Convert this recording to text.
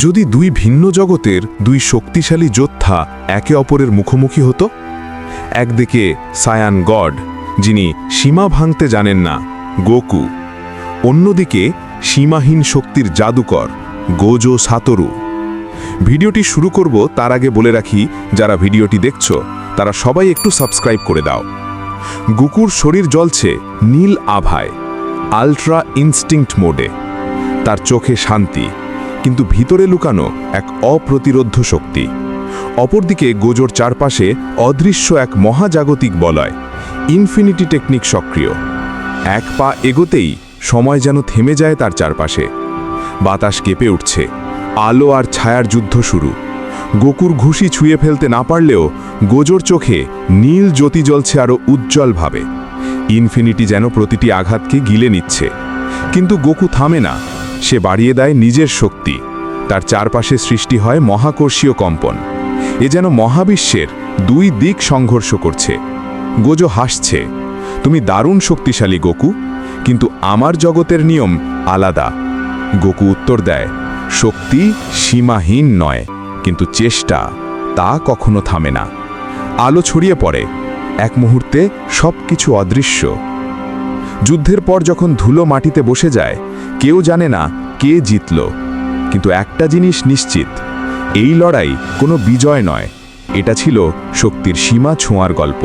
যদি দুই ভিন্ন জগতের দুই শক্তিশালী যোদ্ধা একে অপরের মুখোমুখি হতো, একদিকে সায়ান গড, যিনি সীমা ভাঙতে জানেন না, গোকু, অন্যদিকে সীমাহীন শক্তির জাদুকর গোজো সাতোরু। ভিডিওটি শুরু করব তার আগে বলে রাখি, যারা ভিডিওটি দেখছো তারা সবাই একটু সাবস্ক্রাইব করে দাও। গোকুর শরীর জ্বলছে নীল আভায়, আল্ট্রা ইনস্টিংক্ট মোডে। তার চোখে শান্তি, কিন্তু ভিতরে লুকানো এক অপ্রতিরোধ্য শক্তি। অপরদিকে গোজোর চারপাশে অদৃশ্য এক মহাজাগতিক বলয়, ইনফিনিটি টেকনিক সক্রিয়। এক পা এগোতেই সময় যেন থেমে যায় তার চারপাশে। বাতাস কেঁপে উঠছে, আলো আর ছায়ার যুদ্ধ শুরু। গোকুর ঘুষি ছুঁয়ে ফেলতে না পারলেও গোজোর চোখে নীল জ্যোতি জ্বলছে আরও উজ্জ্বলভাবে। ইনফিনিটি যেন প্রতিটি আঘাতকে গিলে নিচ্ছে। কিন্তু গোকু থামে না, সে বাড়িয়ে দেয় নিজের শক্তি। তার চারপাশে সৃষ্টি হয় মহাকর্ষীয় কম্পন। এ যেন মহাবিশ্বের দুই দিক সংঘর্ষ করছে। গোজো হাসছে, তুমি দারুণ শক্তিশালী গোকু, কিন্তু আমার জগতের নিয়ম আলাদা। গোকু উত্তর দেয়, শক্তি সীমাহীন নয়, কিন্তু চেষ্টা তা কখনো থামে না। আলো ছড়িয়ে পড়ে, এক মুহূর্তে সব কিছু অদৃশ্য। যুদ্ধের পর যখন ধুলো মাটিতে বসে যায়, কেউ জানে না কে জিতল, কিন্তু একটা জিনিস নিশ্চিত, এই লড়াই কোনো বিজয় নয়, এটা ছিল শক্তির সীমা ছোঁয়ার গল্প।